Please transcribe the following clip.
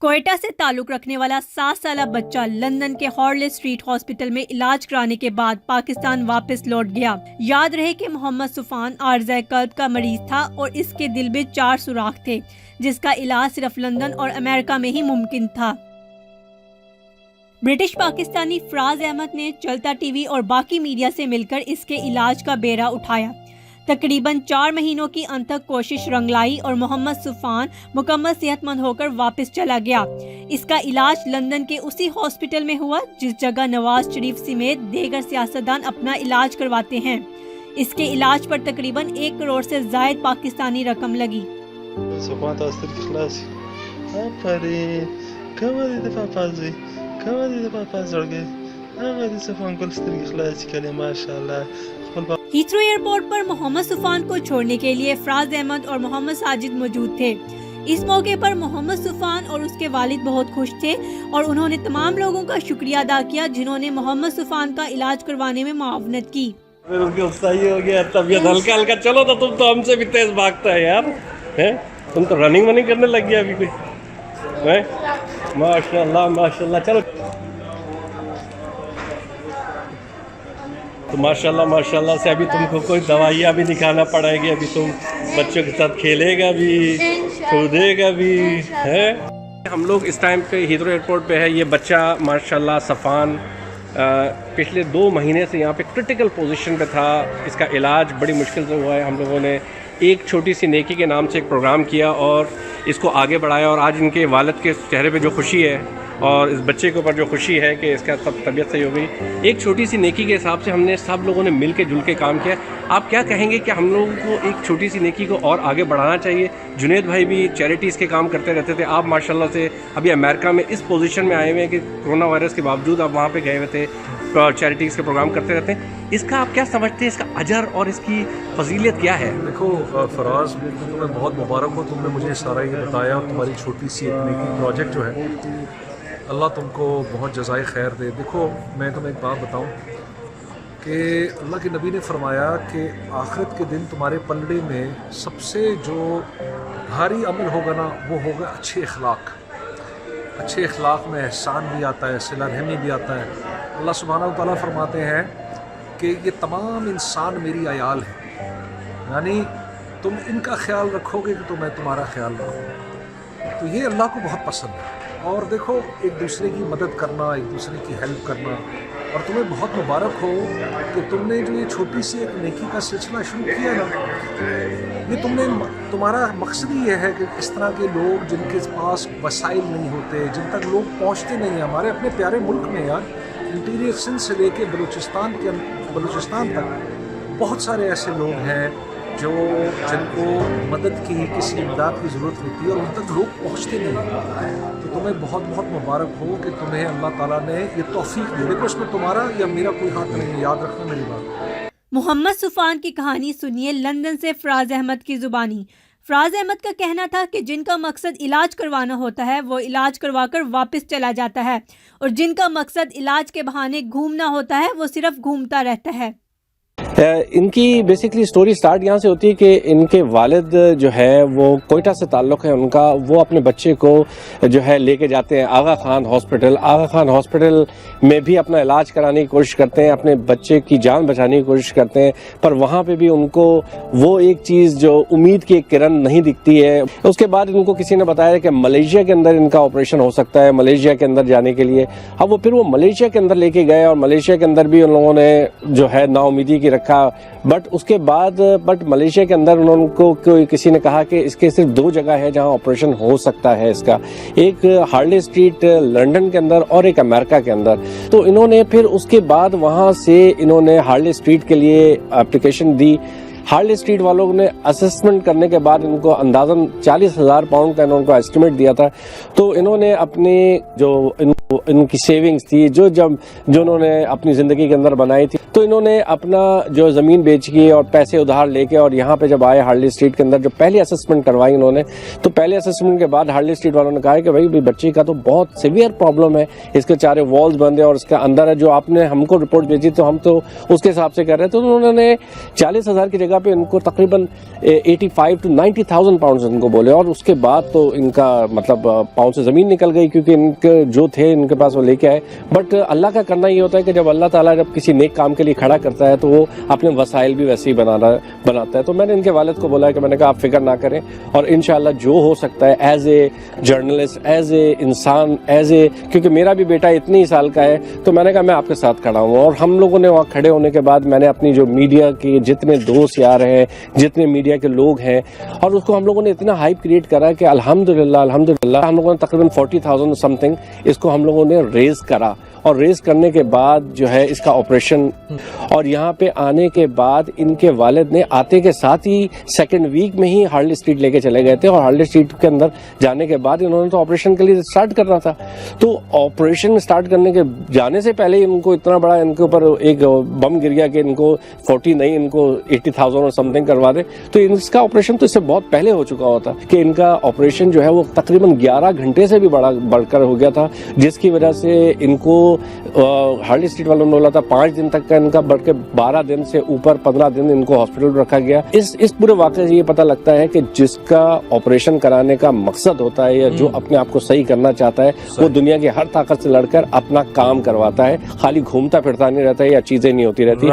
کوئٹہ سے تعلق رکھنے والا 7 سالہ بچہ لندن کے ہارلے اسٹریٹ ہاسپٹل میں علاج کرانے کے بعد پاکستان واپس لوٹ گیا۔ یاد رہے کہ محمد صفان عارضہ قلب کا مریض تھا اور اس کے دل میں 4 سوراخ تھے، جس کا علاج صرف لندن اور امریکہ میں ہی ممکن تھا۔ برٹش پاکستانی فراز احمد نے چلتا ٹی وی اور باقی میڈیا سے مل کر اس کے علاج کا بیڑا اٹھایا۔ تقریباً 4 مہینوں کی انتھک کوشش رنگ لائی اور محمد صفان مکمل صحت مند ہو کر واپس چلا گیا۔ اس کا علاج لندن کے اسی ہاسپٹل میں ہوا جس جگہ نواز شریف سمیت دیگر سیاستدان اپنا علاج کرواتے ہیں۔ اس کے علاج پر تقریباً 1 کروڑ سے زائد پاکستانی رقم لگی۔ ہیتھرو ایئرپورٹ پر محمد صفان کو چھوڑنے کے لیے فراز احمد اور محمد ساجد موجود تھے۔ اس موقع پر محمد صفان اور اس کے والد بہت خوش تھے اور انہوں نے تمام لوگوں کا شکریہ ادا کیا جنہوں نے محمد صفان کا علاج کروانے میں معاونت کی۔ صحیح ہو گیا، طبیعت ہلکا ہلکا چلو تو تم تو ہم سے بھی تیز بھاگتا ہے یار، تم تو رننگ وننگ کرنے لگ گیا ابھی کوئی۔ ماشاء اللہ ماشاء اللہ، چلو تو ماشاء اللہ سے ابھی تم کو کوئی دوائیاں بھی دکھانا پڑے گی، ابھی تم بچوں کے ساتھ کھیلے گا بھی، کودے گا بھی ہے۔ ہم لوگ اس ٹائم پہ ہیتھرو ایئرپورٹ پہ ہے۔ یہ بچہ ماشاء اللہ صفان پچھلے 2 مہینے سے یہاں پہ کرٹیکل پوزیشن پہ تھا۔ اس کا علاج بڑی مشکل سے ہوا ہے۔ ہم لوگوں نے ایک چھوٹی سی نیکی کے نام سے ایک پروگرام کیا اور اس کو آگے بڑھایا، اور آج ان کے والد کے چہرے پہ جو خوشی ہے اور اس بچے کے اوپر جو خوشی ہے کہ اس کا طبیعت صحیح ہو گئی، ایک چھوٹی سی نیکی کے حساب سے ہم نے سب لوگوں نے مل کے جل کے کام کیا۔ آپ کیا کہیں گے کہ ہم لوگوں کو ایک چھوٹی سی نیکی کو اور آگے بڑھانا چاہیے؟ جنید بھائی بھی چیریٹیز کے کام کرتے رہتے تھے، آپ ماشاءاللہ سے ابھی امریکہ میں اس پوزیشن میں آئے ہوئے ہیں کہ کرونا وائرس کے باوجود آپ وہاں پہ گئے ہوئے تھے، چیریٹیز کے پروگرام کرتے رہتے ہیں۔ اس کا آپ کیا سمجھتے ہیں، اس کا اجر اور اس کی فضیلت کیا ہے؟ دیکھو فراز، تمہیں بہت مبارک ہو، تم نے مجھے سارا یہ بتایا، تمہاری چھوٹی سی ایک نیکی پروجیکٹ جو ہے، اللہ تم کو بہت جزائے خیر دے۔ دیکھو میں تمہیں ایک بات بتاؤں کہ اللہ کے نبی نے فرمایا کہ آخرت کے دن تمہارے پلڑے میں سب سے جو بھاری عمل ہوگا نا، وہ ہوگا اچھے اخلاق۔ اچھے اخلاق میں احسان بھی آتا ہے، صلہ رحمی بھی آتا ہے۔ اللہ سبحانہ و تعالیٰ فرماتے ہیں کہ یہ تمام انسان میری عیال ہیں، یعنی تم ان کا خیال رکھو گے تو میں تمہارا خیال رکھوں، تو یہ اللہ کو بہت پسند ہے۔ اور دیکھو ایک دوسرے کی مدد کرنا، ایک دوسرے کی ہیلپ کرنا، اور تمہیں بہت مبارک ہو کہ تم نے جو یہ چھوٹی سی ایک نیکی کا سلسلہ شروع کیا نا، یہ تمہارا مقصد ہی یہ ہے کہ اس طرح کے لوگ جن کے پاس وسائل نہیں ہوتے، جن تک لوگ پہنچتے نہیں ہیں، ہمارے اپنے پیارے ملک میں یار انٹیریئر سندھ سے لے کے بلوچستان تک بہت سارے ایسے لوگ ہیں جن کو مدد کی، کسی امداد کی ضرورت ہوتی ہے اور ان تک لوگ پہنچتے نہیں ہیں۔ تو تمہیں بہت بہت مبارک ہو کہ تمہیں اللہ تعالیٰ نے یہ توفیق دی۔ دیکھو اس میں تمہارا یا میرا کوئی ہاتھ نہیں ہے، یاد رکھنا میری بات۔ محمد صفان کی کہانی سنیے لندن سے فراز احمد کی زبانی۔ فراز احمد کا کہنا تھا کہ جن کا مقصد علاج کروانا ہوتا ہے وہ علاج کروا کر واپس چلا جاتا ہے، اور جن کا مقصد علاج کے بہانے گھومنا ہوتا ہے وہ صرف گھومتا رہتا ہے۔ ان کی بیسکلی سٹوری سٹارٹ یہاں سے ہوتی ہے کہ ان کے والد جو ہے وہ کوئٹہ سے تعلق ہے ان کا، وہ اپنے بچے کو جو ہے لے کے جاتے ہیں آغا خان ہاسپٹل میں بھی اپنا علاج کرانے کی کوشش کرتے ہیں، اپنے بچے کی جان بچانے کی کوشش کرتے ہیں، پر وہاں پہ بھی ان کو وہ ایک چیز جو امید کی ایک کرن نہیں دکھتی ہے۔ اس کے بعد ان کو کسی نے بتایا کہ ملیشیا کے اندر ان کا آپریشن ہو سکتا ہے، ملیشیا کے اندر جانے کے لیے۔ اب وہ ملیشیا کے اندر لے کے گئے اور ملیشیا کے اندر بھی ان لوگوں نے جو ہے نا امیدی کی رکھا، بٹ اس کے بعد ملیشیا کے اندر انہوں کو کسی نے کہا کہ اس کے صرف 2 جگہ ہے جہاں آپریشن ہو سکتا ہے اس کا، ایک ہارلے اسٹریٹ لندن کے اندر اور ایک امریکہ کے اندر۔ تو انہوں نے پھر اس کے بعد وہاں سے انہوں نے ہارلے اسٹریٹ کے لیے اپلیکیشن دی۔ ہارلے اسٹریٹ والوں نے اسسمنٹ کرنے کے بعد ان کو اندازاً 40,000 پاؤنڈ کا انہوں کو ایسٹیمیٹ دیا تھا۔ تو انہوں نے اپنے جو ان کی سیونگز تھی جو انہوں نے اپنی زندگی کے اندر بنائی تھی، تو انہوں نے اپنا جو زمین بیچ کے اور پیسے ادھار لے کے اور یہاں پہ جب آئے ہارلی اسٹریٹ کے اندر جو پہلی اسسمنٹ کروائی انہوں نے، تو پہلے اسسمنٹ کے بعد ہارلی اسٹریٹ والوں نے کہا کہ بھائی بچے کا تو بہت سیویئر پرابلم ہے، اس کے چارے والز بند ہیں اور اس کا اندر ہے، جو آپ نے ہم کو رپورٹ بھیجی تو ہم تو اس کے حساب سے کر رہے تھے، تو انہوں نے 40,000 کی جگہ پہ ان کو تقریباً 85,000 to 90,000 پاؤنڈ ان کو بولے، اور اس کے بعد تو ان کا مطلب پاؤں سے زمین نکل گئی، کیونکہ ان کے جو تھے ان کے پاس وہ لے کے آئے۔ بٹ اللہ کا کرنا یہ ہوتا ہے کہ جب اللہ تعالیٰ جب کسی نیک کام کے لیے کھڑا کرتا ہے تو وہ اپنے وسائل بھی ویسے ہی بناتا ہے۔ تو میں نے ان کے والد کو بولا کہ میں نے کہا آپ فکر نہ کریں، اور انشاءاللہ جو ہو سکتا ہے as a journalist, as a انسان، کیونکہ میرا بھی بیٹا اتنے ہی سال کا ہے، تو میں نے کہا میں آپ کے ساتھ کھڑا ہوں۔ اور ہم لوگوں نے وہاں کھڑے ہونے کے بعد میں نے اپنی جو میڈیا کے جتنے دوست یار ہیں، جتنے میڈیا کے لوگ ہیں، اور اس کو ہم لوگوں نے اتنا ہائپ کریٹ کرا کہ الحمدللہ ہم لوگوں نے تقریباً 40,000 سم تھنگ اس کو ہم لوگوں نے ریز کرا، اور ریز کرنے کے بعد جو ہے اس کا آپریشن، اور یہاں پہ آنے کے بعد ان کے والد نے آتے کے ساتھ ہی سیکنڈ ویک میں ہی ہارلی اسٹریٹ لے کے چلے گئے تھے، اور ہارلی اسٹریٹ کے اندر جانے کے بعد انہوں نے تو آپریشن کے لیے اسٹارٹ کرنا تھا، تو آپریشن اسٹارٹ کرنے کے جانے سے پہلے ان کو اتنا بڑا ان کے اوپر ایک بم گر گیا کہ ان کو 40 نہیں ان کو 80,000 اور سم تھنگ کروا دے، تو اس کا آپریشن تو اس سے بہت پہلے ہو چکا ہوتا کہ ان کا آپریشن جو ہے وہ تقریباً 11 گھنٹے سے بھی بڑھ کر ہو گیا تھا، جس کی وجہ سے ان کو ہارلی اسٹریٹ والوں نے بولا تھا 5 دن تک کا ان کا، بڑھ کے 12 دن سے اوپر 15 دن ان کو ہاسپٹل رکھا گیا۔ اس پورے واقعے سے یہ پتہ لگتا ہے کہ جس کا آپریشن کرانے کا مقصد ہوتا ہے یا جو اپنے آپ کو صحیح کرنا چاہتا ہے وہ دنیا کی ہر طاقت سے لڑ کر اپنا کام کرواتا ہے، خالی گھومتا پھرتا نہیں رہتا ہے یا چیزیں نہیں ہوتی رہتی۔